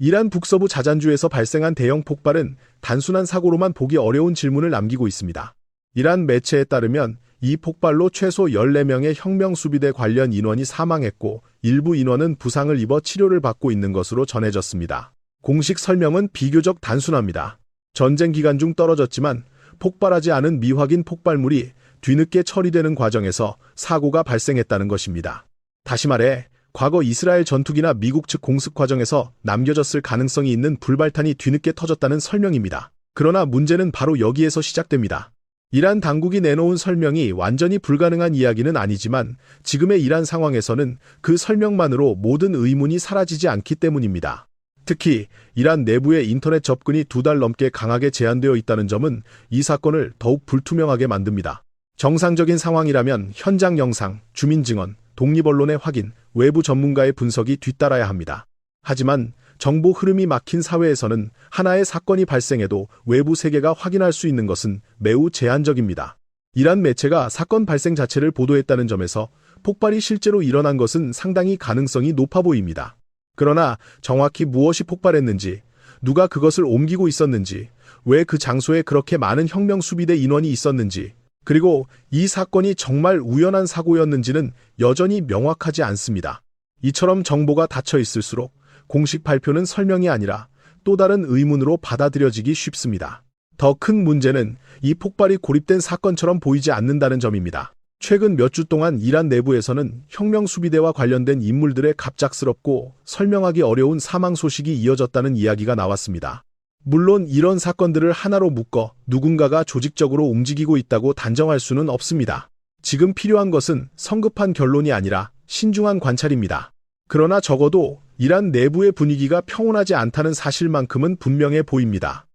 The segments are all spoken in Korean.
이란 북서부 자잔주에서 발생한 대형 폭발은 단순한 사고로만 보기 어려운 질문을 남기고 있습니다. 이란 매체에 따르면 이 폭발로 최소 14명의 혁명수비대 관련 인원이 사망했고 일부 인원은 부상을 입어 치료를 받고 있는 것으로 전해졌습니다. 공식 설명은 비교적 단순합니다. 전쟁 기간 중 떨어졌지만 폭발하지 않은 미확인 폭발물이 뒤늦게 처리되는 과정에서 사고가 발생했다는 것입니다. 다시 말해 과거 이스라엘 전투기나 미국 측 공습 과정에서 남겨졌을 가능성이 있는 불발탄이 뒤늦게 터졌다는 설명입니다. 그러나 문제는 바로 여기에서 시작됩니다. 이란 당국이 내놓은 설명이 완전히 불가능한 이야기는 아니지만 지금의 이란 상황에서는 그 설명만으로 모든 의문이 사라지지 않기 때문입니다. 특히 이란 내부의 인터넷 접근이 2달 넘게 강하게 제한되어 있다는 점은 이 사건을 더욱 불투명하게 만듭니다. 정상적인 상황이라면 현장 영상, 주민 증언, 독립언론의 확인, 외부 전문가의 분석이 뒤따라야 합니다. 하지만 정보 흐름이 막힌 사회에서는 하나의 사건이 발생해도 외부 세계가 확인할 수 있는 것은 매우 제한적입니다. 이란 매체가 사건 발생 자체를 보도했다는 점에서 폭발이 실제로 일어난 것은 상당히 가능성이 높아 보입니다. 그러나 정확히 무엇이 폭발했는지, 누가 그것을 옮기고 있었는지, 왜 그 장소에 그렇게 많은 혁명수비대 인원이 있었는지, 그리고 이 사건이 정말 우연한 사고였는지는 여전히 명확하지 않습니다. 이처럼 정보가 닫혀 있을수록 공식 발표는 설명이 아니라 또 다른 의문으로 받아들여지기 쉽습니다. 더 큰 문제는 이 폭발이 고립된 사건처럼 보이지 않는다는 점입니다. 최근 몇 주 동안 이란 내부에서는 혁명수비대와 관련된 인물들의 갑작스럽고 설명하기 어려운 사망 소식이 이어졌다는 이야기가 나왔습니다. 물론 이런 사건들을 하나로 묶어 누군가가 조직적으로 움직이고 있다고 단정할 수는 없습니다. 지금 필요한 것은 성급한 결론이 아니라 신중한 관찰입니다. 그러나 적어도 이란 내부의 분위기가 평온하지 않다는 사실만큼은 분명해 보입니다.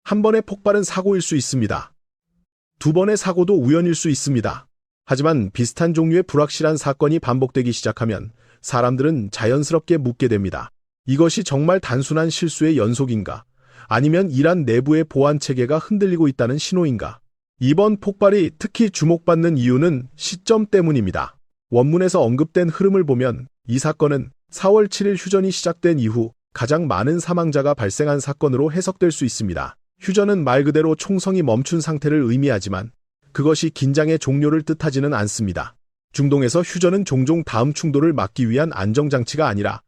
한 번의 폭발은 사고일 수 있습니다. 두 번의 사고도 우연일 수 있습니다. 하지만 비슷한 종류의 불확실한 사건이 반복되기 시작하면 사람들은 자연스럽게 묻게 됩니다. 이것이 정말 단순한 실수의 연속인가? 아니면 이란 내부의 보안 체계가 흔들리고 있다는 신호인가? 이번 폭발이 특히 주목받는 이유는 시점 때문입니다. 원문에서 언급된 흐름을 보면 이 사건은 4월 7일 휴전이 시작된 이후 가장 많은 사망자가 발생한 사건으로 해석될 수 있습니다. 휴전은 말 그대로 총성이 멈춘 상태를 의미하지만 그것이 긴장의 종료를 뜻하지는 않습니다. 중동에서 휴전은 종종 다음 충돌을 막기 위한 안정장치가 아니라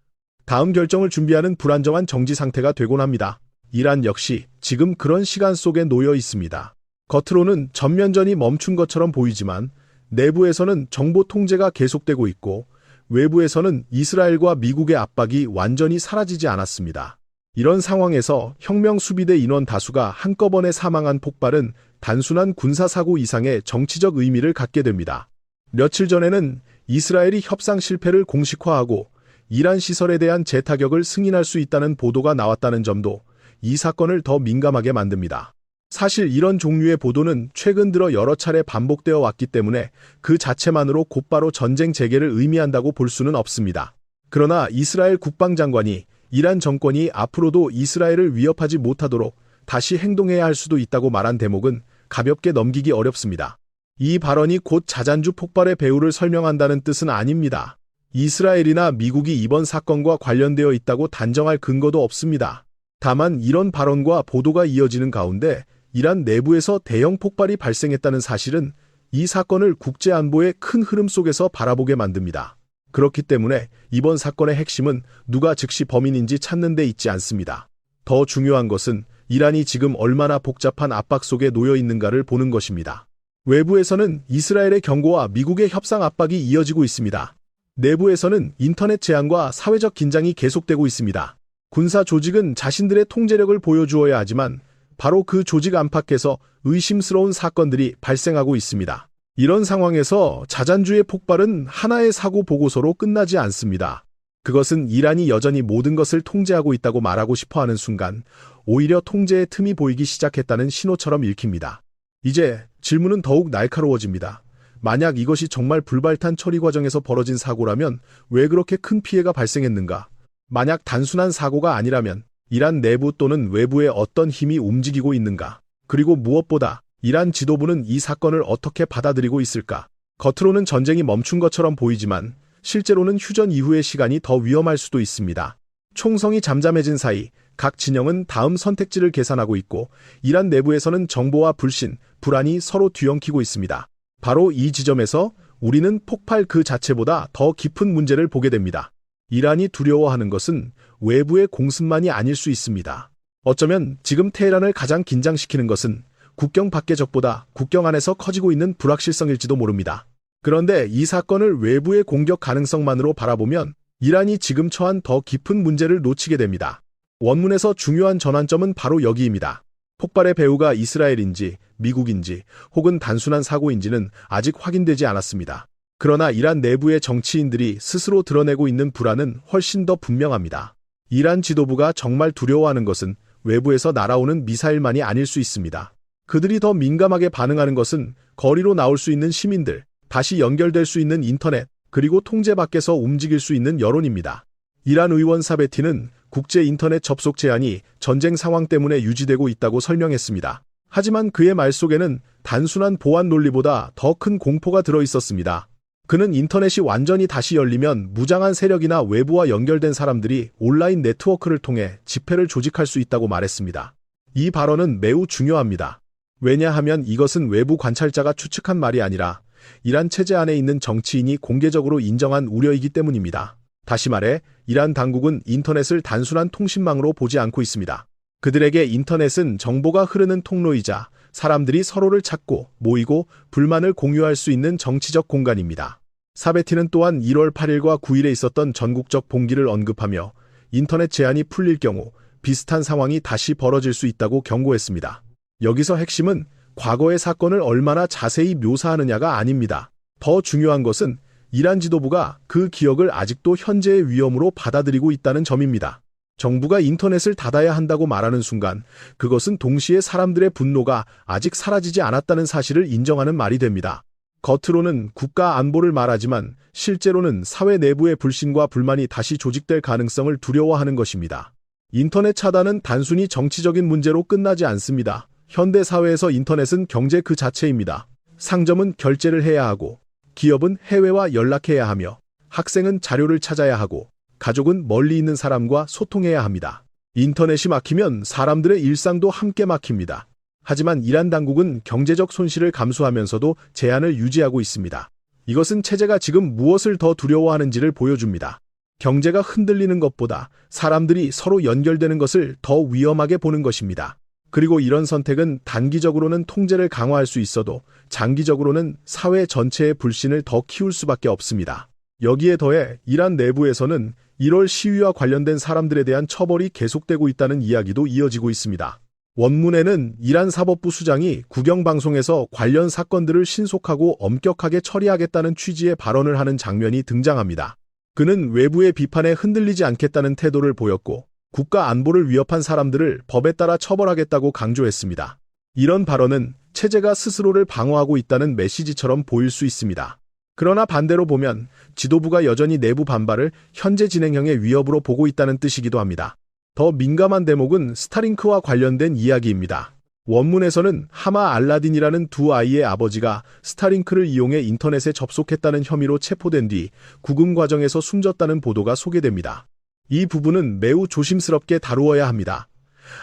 다음 결정을 준비하는 불안정한 정지 상태가 되곤 합니다. 이란 역시 지금 그런 시간 속에 놓여 있습니다. 겉으로는 전면전이 멈춘 것처럼 보이지만 내부에서는 정보 통제가 계속되고 있고 외부에서는 이스라엘과 미국의 압박이 완전히 사라지지 않았습니다. 이런 상황에서 혁명수비대 인원 다수가 한꺼번에 사망한 폭발은 단순한 군사사고 이상의 정치적 의미를 갖게 됩니다. 며칠 전에는 이스라엘이 협상 실패를 공식화하고 이란 시설에 대한 재타격을 승인할 수 있다는 보도가 나왔다는 점도 이 사건을 더 민감하게 만듭니다. 사실 이런 종류의 보도는 최근 들어 여러 차례 반복되어 왔기 때문에 그 자체만으로 곧바로 전쟁 재개를 의미한다고 볼 수는 없습니다. 그러나 이스라엘 국방장관이 이란 정권이 앞으로도 이스라엘을 위협하지 못하도록 다시 행동해야 할 수도 있다고 말한 대목은 가볍게 넘기기 어렵습니다. 이 발언이 곧 자잔주 폭발의 배후를 설명한다는 뜻은 아닙니다. 이스라엘이나 미국이 이번 사건과 관련되어 있다고 단정할 근거도 없습니다. 다만 이런 발언과 보도가 이어지는 가운데 이란 내부에서 대형 폭발이 발생했다는 사실은 이 사건을 국제안보의 큰 흐름 속에서 바라보게 만듭니다. 그렇기 때문에 이번 사건의 핵심은 누가 즉시 범인인지 찾는 데 있지 않습니다. 더 중요한 것은 이란이 지금 얼마나 복잡한 압박 속에 놓여 있는가를 보는 것입니다. 외부에서는 이스라엘의 경고와 미국의 협상 압박이 이어지고 있습니다. 내부에서는 인터넷 제한과 사회적 긴장이 계속되고 있습니다. 군사 조직은 자신들의 통제력을 보여주어야 하지만 바로 그 조직 안팎에서 의심스러운 사건들이 발생하고 있습니다. 이런 상황에서 자잔주의 폭발은 하나의 사고 보고서로 끝나지 않습니다. 그것은 이란이 여전히 모든 것을 통제하고 있다고 말하고 싶어하는 순간 오히려 통제의 틈이 보이기 시작했다는 신호처럼 읽힙니다. 이제 질문은 더욱 날카로워집니다. 만약 이것이 정말 불발탄 처리 과정에서 벌어진 사고라면 왜 그렇게 큰 피해가 발생했는가? 만약 단순한 사고가 아니라면 이란 내부 또는 외부에 어떤 힘이 움직이고 있는가? 그리고 무엇보다 이란 지도부는 이 사건을 어떻게 받아들이고 있을까? 겉으로는 전쟁이 멈춘 것처럼 보이지만 실제로는 휴전 이후의 시간이 더 위험할 수도 있습니다. 총성이 잠잠해진 사이 각 진영은 다음 선택지를 계산하고 있고 이란 내부에서는 정보와 불신, 불안이 서로 뒤엉키고 있습니다. 바로 이 지점에서 우리는 폭발 그 자체보다 더 깊은 문제를 보게 됩니다. 이란이 두려워하는 것은 외부의 공습만이 아닐 수 있습니다. 어쩌면 지금 테헤란을 가장 긴장시키는 것은 국경 밖의 적보다 국경 안에서 커지고 있는 불확실성일지도 모릅니다. 그런데 이 사건을 외부의 공격 가능성만으로 바라보면 이란이 지금 처한 더 깊은 문제를 놓치게 됩니다. 원문에서 중요한 전환점은 바로 여기입니다. 폭발의 배후가 이스라엘인지 미국인지 혹은 단순한 사고인지는 아직 확인되지 않았습니다. 그러나 이란 내부의 정치인들이 스스로 드러내고 있는 불안은 훨씬 더 분명합니다. 이란 지도부가 정말 두려워하는 것은 외부에서 날아오는 미사일만이 아닐 수 있습니다. 그들이 더 민감하게 반응하는 것은 거리로 나올 수 있는 시민들, 다시 연결될 수 있는 인터넷, 그리고 통제 밖에서 움직일 수 있는 여론입니다. 이란 의원 사베티는 국제 인터넷 접속 제한이 전쟁 상황 때문에 유지되고 있다고 설명했습니다. 하지만 그의 말 속에는 단순한 보안 논리보다 더 큰 공포가 들어 있었습니다. 그는 인터넷이 완전히 다시 열리면 무장한 세력이나 외부와 연결된 사람들이 온라인 네트워크를 통해 집회를 조직할 수 있다고 말했습니다. 이 발언은 매우 중요합니다. 왜냐하면 이것은 외부 관찰자가 추측한 말이 아니라 이란 체제 안에 있는 정치인이 공개적으로 인정한 우려이기 때문입니다. 다시 말해 이란 당국은 인터넷을 단순한 통신망으로 보지 않고 있습니다. 그들에게 인터넷은 정보가 흐르는 통로이자 사람들이 서로를 찾고 모이고 불만을 공유할 수 있는 정치적 공간입니다. 사베티는 또한 1월 8일과 9일에 있었던 전국적 봉기를 언급하며 인터넷 제한이 풀릴 경우 비슷한 상황이 다시 벌어질 수 있다고 경고했습니다. 여기서 핵심은 과거의 사건을 얼마나 자세히 묘사하느냐가 아닙니다. 더 중요한 것은 이란 지도부가 그 기억을 아직도 현재의 위험으로 받아들이고 있다는 점입니다. 정부가 인터넷을 닫아야 한다고 말하는 순간 그것은 동시에 사람들의 분노가 아직 사라지지 않았다는 사실을 인정하는 말이 됩니다. 겉으로는 국가 안보를 말하지만 실제로는 사회 내부의 불신과 불만이 다시 조직될 가능성을 두려워하는 것입니다. 인터넷 차단은 단순히 정치적인 문제로 끝나지 않습니다. 현대 사회에서 인터넷은 경제 그 자체입니다. 상점은 결제를 해야 하고, 기업은 해외와 연락해야 하며, 학생은 자료를 찾아야 하고, 가족은 멀리 있는 사람과 소통해야 합니다. 인터넷이 막히면 사람들의 일상도 함께 막힙니다. 하지만 이란 당국은 경제적 손실을 감수하면서도 제한을 유지하고 있습니다. 이것은 체제가 지금 무엇을 더 두려워하는지를 보여줍니다. 경제가 흔들리는 것보다 사람들이 서로 연결되는 것을 더 위험하게 보는 것입니다. 그리고 이런 선택은 단기적으로는 통제를 강화할 수 있어도 장기적으로는 사회 전체의 불신을 더 키울 수밖에 없습니다. 여기에 더해 이란 내부에서는 1월 시위와 관련된 사람들에 대한 처벌이 계속되고 있다는 이야기도 이어지고 있습니다. 원문에는 이란 사법부 수장이 국영방송에서 관련 사건들을 신속하고 엄격하게 처리하겠다는 취지의 발언을 하는 장면이 등장합니다. 그는 외부의 비판에 흔들리지 않겠다는 태도를 보였고 국가 안보를 위협한 사람들을 법에 따라 처벌하겠다고 강조했습니다. 이런 발언은 체제가 스스로를 방어하고 있다는 메시지처럼 보일 수 있습니다. 그러나 반대로 보면 지도부가 여전히 내부 반발을 현재 진행형의 위협으로 보고 있다는 뜻이기도 합니다. 더 민감한 대목은 스타링크와 관련된 이야기입니다. 원문에서는 하마 알라딘이라는 두 아이의 아버지가 스타링크를 이용해 인터넷에 접속했다는 혐의로 체포된 뒤 구금 과정에서 숨졌다는 보도가 소개됩니다. 이 부분은 매우 조심스럽게 다루어야 합니다.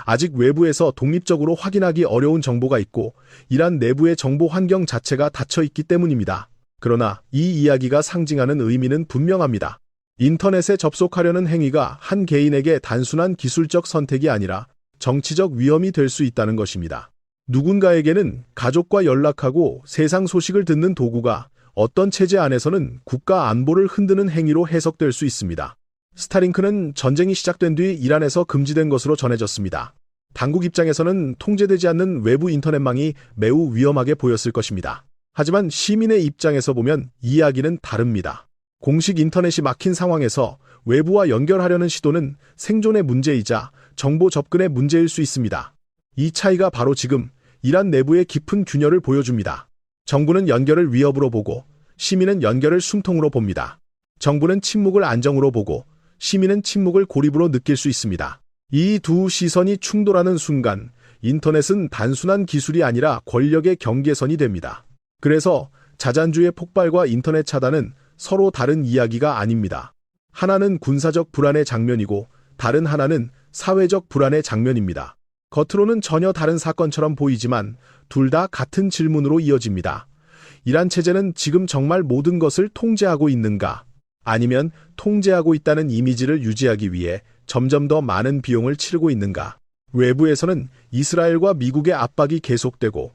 아직 외부에서 독립적으로 확인하기 어려운 정보가 있고 이란 내부의 정보 환경 자체가 닫혀 있기 때문입니다. 그러나 이 이야기가 상징하는 의미는 분명합니다. 인터넷에 접속하려는 행위가 한 개인에게 단순한 기술적 선택이 아니라 정치적 위험이 될 수 있다는 것입니다. 누군가에게는 가족과 연락하고 세상 소식을 듣는 도구가 어떤 체제 안에서는 국가 안보를 흔드는 행위로 해석될 수 있습니다. 스타링크는 전쟁이 시작된 뒤 이란에서 금지된 것으로 전해졌습니다. 당국 입장에서는 통제되지 않는 외부 인터넷망이 매우 위험하게 보였을 것입니다. 하지만 시민의 입장에서 보면 이야기는 다릅니다. 공식 인터넷이 막힌 상황에서 외부와 연결하려는 시도는 생존의 문제이자 정보 접근의 문제일 수 있습니다. 이 차이가 바로 지금 이란 내부의 깊은 균열을 보여줍니다. 정부는 연결을 위협으로 보고 시민은 연결을 숨통으로 봅니다. 정부는 침묵을 안정으로 보고 시민은 침묵을 고립으로 느낄 수 있습니다. 이 두 시선이 충돌하는 순간 인터넷은 단순한 기술이 아니라 권력의 경계선이 됩니다. 그래서 자잔주의 폭발과 인터넷 차단은 서로 다른 이야기가 아닙니다. 하나는 군사적 불안의 장면이고 다른 하나는 사회적 불안의 장면입니다. 겉으로는 전혀 다른 사건처럼 보이지만 둘 다 같은 질문으로 이어집니다. 이란 체제는 지금 정말 모든 것을 통제하고 있는가? 아니면 통제하고 있다는 이미지를 유지하기 위해 점점 더 많은 비용을 치르고 있는가? 외부에서는 이스라엘과 미국의 압박이 계속되고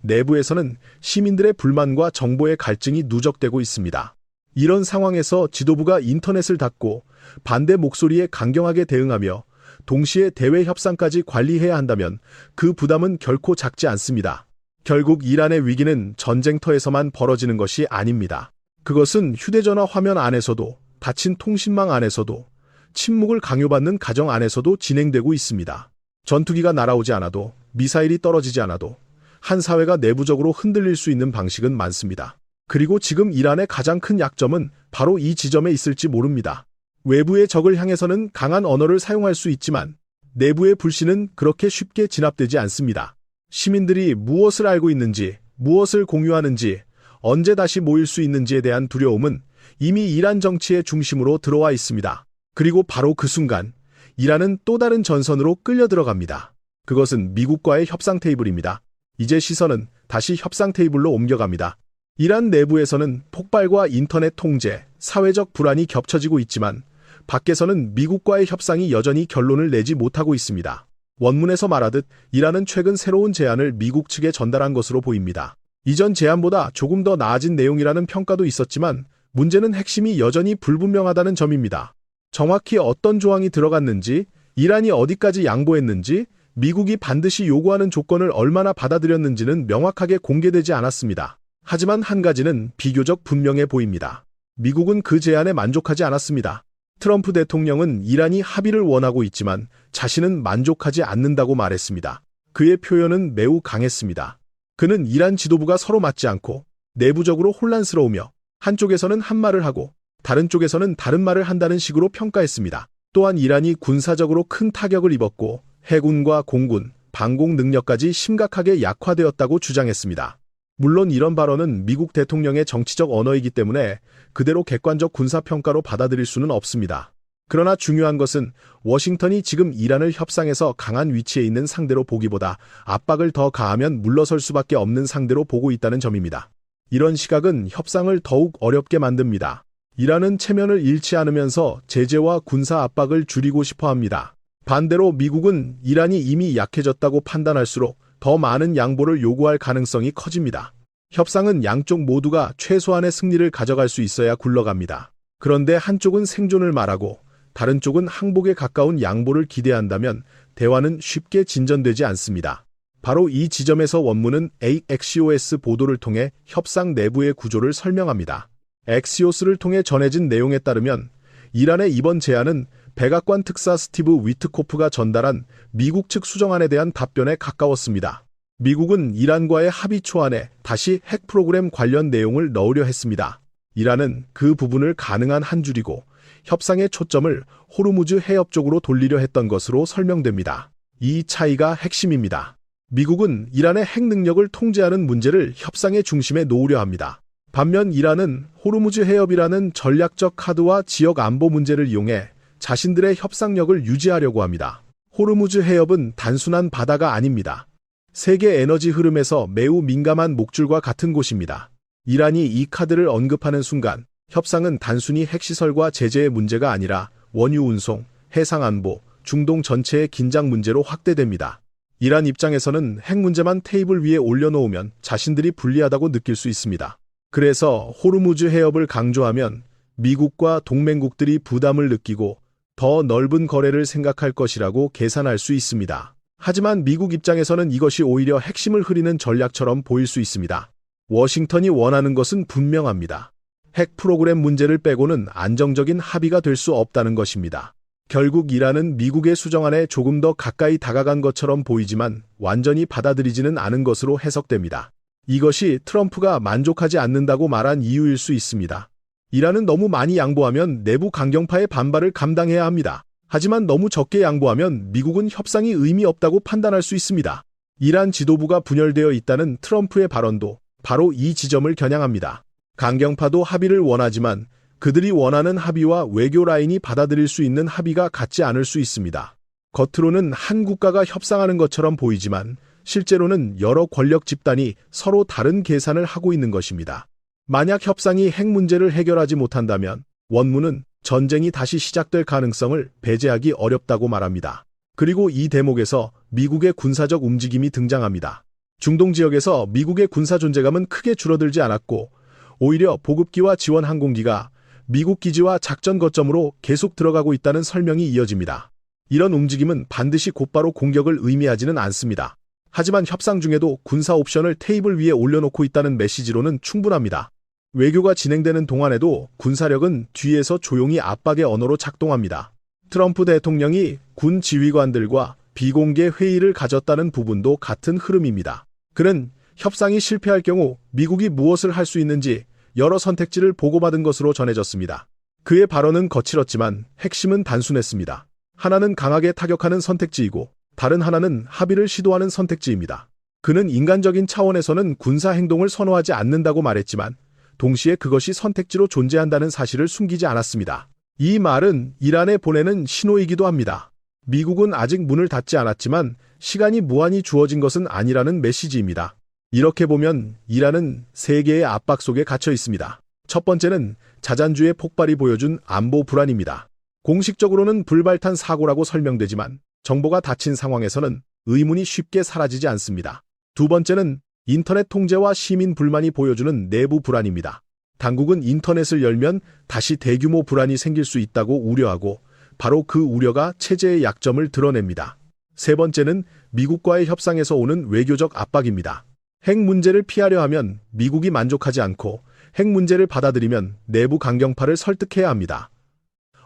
내부에서는 시민들의 불만과 정보의 갈증이 누적되고 있습니다. 이런 상황에서 지도부가 인터넷을 닫고 반대 목소리에 강경하게 대응하며 동시에 대외 협상까지 관리해야 한다면 그 부담은 결코 작지 않습니다. 결국 이란의 위기는 전쟁터에서만 벌어지는 것이 아닙니다. 그것은 휴대전화 화면 안에서도, 닫힌 통신망 안에서도, 침묵을 강요받는 가정 안에서도 진행되고 있습니다. 전투기가 날아오지 않아도, 미사일이 떨어지지 않아도 한 사회가 내부적으로 흔들릴 수 있는 방식은 많습니다. 그리고 지금 이란의 가장 큰 약점은 바로 이 지점에 있을지 모릅니다. 외부의 적을 향해서는 강한 언어를 사용할 수 있지만 내부의 불신은 그렇게 쉽게 진압되지 않습니다. 시민들이 무엇을 알고 있는지, 무엇을 공유하는지, 언제 다시 모일 수 있는지에 대한 두려움은 이미 이란 정치의 중심으로 들어와 있습니다. 그리고 바로 그 순간 이란은 또 다른 전선으로 끌려 들어갑니다. 그것은 미국과의 협상 테이블입니다. 이제 시선은 다시 협상 테이블로 옮겨갑니다. 이란 내부에서는 폭발과 인터넷 통제, 사회적 불안이 겹쳐지고 있지만 밖에서는 미국과의 협상이 여전히 결론을 내지 못하고 있습니다. 원문에서 말하듯 이란은 최근 새로운 제안을 미국 측에 전달한 것으로 보입니다. 이전 제안보다 조금 더 나아진 내용이라는 평가도 있었지만 문제는 핵심이 여전히 불분명하다는 점입니다. 정확히 어떤 조항이 들어갔는지, 이란이 어디까지 양보했는지, 미국이 반드시 요구하는 조건을 얼마나 받아들였는지는 명확하게 공개되지 않았습니다. 하지만 한 가지는 비교적 분명해 보입니다. 미국은 그 제안에 만족하지 않았습니다. 트럼프 대통령은 이란이 합의를 원하고 있지만 자신은 만족하지 않는다고 말했습니다. 그의 표현은 매우 강했습니다. 그는 이란 지도부가 서로 맞지 않고 내부적으로 혼란스러우며 한쪽에서는 한 말을 하고 다른 쪽에서는 다른 말을 한다는 식으로 평가했습니다. 또한 이란이 군사적으로 큰 타격을 입었고 해군과 공군, 방공 능력까지 심각하게 약화되었다고 주장했습니다. 물론 이런 발언은 미국 대통령의 정치적 언어이기 때문에 그대로 객관적 군사평가로 받아들일 수는 없습니다. 그러나 중요한 것은 워싱턴이 지금 이란을 협상에서 강한 위치에 있는 상대로 보기보다 압박을 더 가하면 물러설 수밖에 없는 상대로 보고 있다는 점입니다. 이런 시각은 협상을 더욱 어렵게 만듭니다. 이란은 체면을 잃지 않으면서 제재와 군사 압박을 줄이고 싶어 합니다. 반대로 미국은 이란이 이미 약해졌다고 판단할수록 더 많은 양보를 요구할 가능성이 커집니다. 협상은 양쪽 모두가 최소한의 승리를 가져갈 수 있어야 굴러갑니다. 그런데 한쪽은 생존을 말하고 다른 쪽은 항복에 가까운 양보를 기대한다면 대화는 쉽게 진전되지 않습니다. 바로 이 지점에서 원문은 Axios 보도를 통해 협상 내부의 구조를 설명합니다. 엑시오스를 통해 전해진 내용에 따르면 이란의 이번 제안은 백악관 특사 스티브 위트코프가 전달한 미국 측 수정안에 대한 답변에 가까웠습니다. 미국은 이란과의 합의 초안에 다시 핵 프로그램 관련 내용을 넣으려 했습니다. 이란은 그 부분을 가능한 한 줄이고 협상의 초점을 호르무즈 해협 쪽으로 돌리려 했던 것으로 설명됩니다. 이 차이가 핵심입니다. 미국은 이란의 핵 능력을 통제하는 문제를 협상의 중심에 놓으려 합니다. 반면 이란은 호르무즈 해협이라는 전략적 카드와 지역 안보 문제를 이용해 자신들의 협상력을 유지하려고 합니다. 호르무즈 해협은 단순한 바다가 아닙니다. 세계 에너지 흐름에서 매우 민감한 목줄과 같은 곳입니다. 이란이 이 카드를 언급하는 순간 협상은 단순히 핵시설과 제재의 문제가 아니라 원유 운송, 해상 안보, 중동 전체의 긴장 문제로 확대됩니다. 이란 입장에서는 핵 문제만 테이블 위에 올려놓으면 자신들이 불리하다고 느낄 수 있습니다. 그래서 호르무즈 해협을 강조하면 미국과 동맹국들이 부담을 느끼고 더 넓은 거래를 생각할 것이라고 계산할 수 있습니다. 하지만 미국 입장에서는 이것이 오히려 핵심을 흐리는 전략처럼 보일 수 있습니다. 워싱턴이 원하는 것은 분명합니다. 핵 프로그램 문제를 빼고는 안정적인 합의가 될 수 없다는 것입니다. 결국 이란은 미국의 수정안에 조금 더 가까이 다가간 것처럼 보이지만 완전히 받아들이지는 않은 것으로 해석됩니다. 이것이 트럼프가 만족하지 않는다고 말한 이유일 수 있습니다. 이란은 너무 많이 양보하면 내부 강경파의 반발을 감당해야 합니다. 하지만 너무 적게 양보하면 미국은 협상이 의미 없다고 판단할 수 있습니다. 이란 지도부가 분열되어 있다는 트럼프의 발언도 바로 이 지점을 겨냥합니다. 강경파도 합의를 원하지만 그들이 원하는 합의와 외교 라인이 받아들일 수 있는 합의가 같지 않을 수 있습니다. 겉으로는 한 국가가 협상하는 것처럼 보이지만 실제로는 여러 권력 집단이 서로 다른 계산을 하고 있는 것입니다. 만약 협상이 핵 문제를 해결하지 못한다면 원문은 전쟁이 다시 시작될 가능성을 배제하기 어렵다고 말합니다. 그리고 이 대목에서 미국의 군사적 움직임이 등장합니다. 중동 지역에서 미국의 군사 존재감은 크게 줄어들지 않았고 오히려 보급기와 지원 항공기가 미국 기지와 작전 거점으로 계속 들어가고 있다는 설명이 이어집니다. 이런 움직임은 반드시 곧바로 공격을 의미하지는 않습니다. 하지만 협상 중에도 군사 옵션을 테이블 위에 올려놓고 있다는 메시지로는 충분합니다. 외교가 진행되는 동안에도 군사력은 뒤에서 조용히 압박의 언어로 작동합니다. 트럼프 대통령이 군 지휘관들과 비공개 회의를 가졌다는 부분도 같은 흐름입니다. 그는 협상이 실패할 경우 미국이 무엇을 할 수 있는지 여러 선택지를 보고받은 것으로 전해졌습니다. 그의 발언은 거칠었지만 핵심은 단순했습니다. 하나는 강하게 타격하는 선택지이고 다른 하나는 합의를 시도하는 선택지입니다. 그는 인간적인 차원에서는 군사 행동을 선호하지 않는다고 말했지만 동시에 그것이 선택지로 존재한다는 사실을 숨기지 않았습니다. 이 말은 이란에 보내는 신호이기도 합니다. 미국은 아직 문을 닫지 않았지만 시간이 무한히 주어진 것은 아니라는 메시지입니다. 이렇게 보면 이란은 세 개의 압박 속에 갇혀 있습니다. 첫 번째는 자잔주의 폭발이 보여준 안보 불안입니다. 공식적으로는 불발탄 사고라고 설명되지만 정보가 닫힌 상황에서는 의문이 쉽게 사라지지 않습니다. 두 번째는 인터넷 통제와 시민 불만이 보여주는 내부 불안입니다. 당국은 인터넷을 열면 다시 대규모 불안이 생길 수 있다고 우려하고 바로 그 우려가 체제의 약점을 드러냅니다. 세 번째는 미국과의 협상에서 오는 외교적 압박입니다. 핵 문제를 피하려 하면 미국이 만족하지 않고 핵 문제를 받아들이면 내부 강경파를 설득해야 합니다.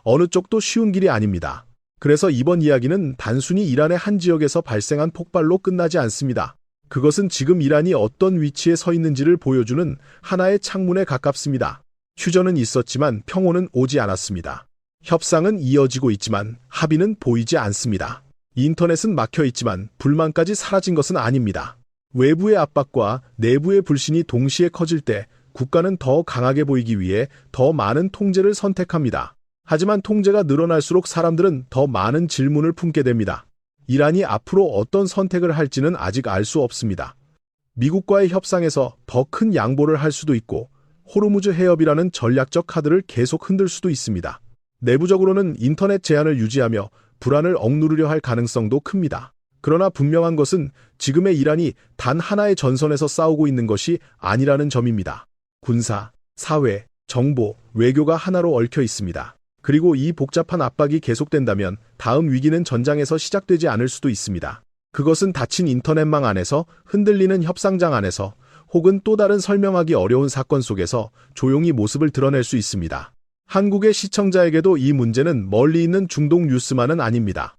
어느 쪽도 쉬운 길이 아닙니다. 그래서 이번 이야기는 단순히 이란의 한 지역에서 발생한 폭발로 끝나지 않습니다. 그것은 지금 이란이 어떤 위치에 서 있는지를 보여주는 하나의 창문에 가깝습니다. 휴전은 있었지만 평온은 오지 않았습니다. 협상은 이어지고 있지만 합의는 보이지 않습니다. 인터넷은 막혀 있지만 불만까지 사라진 것은 아닙니다. 외부의 압박과 내부의 불신이 동시에 커질 때 국가는 더 강하게 보이기 위해 더 많은 통제를 선택합니다. 하지만 통제가 늘어날수록 사람들은 더 많은 질문을 품게 됩니다. 이란이 앞으로 어떤 선택을 할지는 아직 알 수 없습니다. 미국과의 협상에서 더 큰 양보를 할 수도 있고 호르무즈 해협이라는 전략적 카드를 계속 흔들 수도 있습니다. 내부적으로는 인터넷 제한을 유지하며 불안을 억누르려 할 가능성도 큽니다. 그러나 분명한 것은 지금의 이란이 단 하나의 전선에서 싸우고 있는 것이 아니라는 점입니다. 군사, 사회, 정보, 외교가 하나로 얽혀 있습니다. 그리고 이 복잡한 압박이 계속된다면 다음 위기는 전장에서 시작되지 않을 수도 있습니다. 그것은 닫힌 인터넷망 안에서, 흔들리는 협상장 안에서, 혹은 또 다른 설명하기 어려운 사건 속에서 조용히 모습을 드러낼 수 있습니다. 한국의 시청자에게도 이 문제는 멀리 있는 중동 뉴스만은 아닙니다.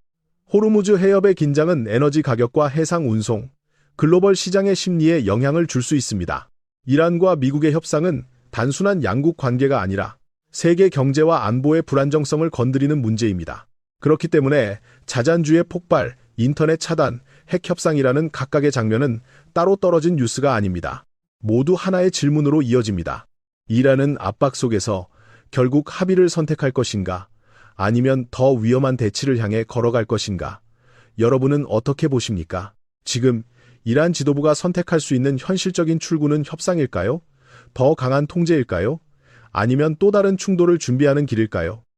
호르무즈 해협의 긴장은 에너지 가격과 해상 운송, 글로벌 시장의 심리에 영향을 줄 수 있습니다. 이란과 미국의 협상은 단순한 양국 관계가 아니라 세계 경제와 안보의 불안정성을 건드리는 문제입니다. 그렇기 때문에 자잔주의 폭발, 인터넷 차단, 핵 협상이라는 각각의 장면은 따로 떨어진 뉴스가 아닙니다. 모두 하나의 질문으로 이어집니다. 이란은 압박 속에서 결국 합의를 선택할 것인가? 아니면 더 위험한 대치를 향해 걸어갈 것인가? 여러분은 어떻게 보십니까? 지금 이란 지도부가 선택할 수 있는 현실적인 출구는 협상일까요? 더 강한 통제일까요? 아니면 또 다른 충돌을 준비하는 길일까요?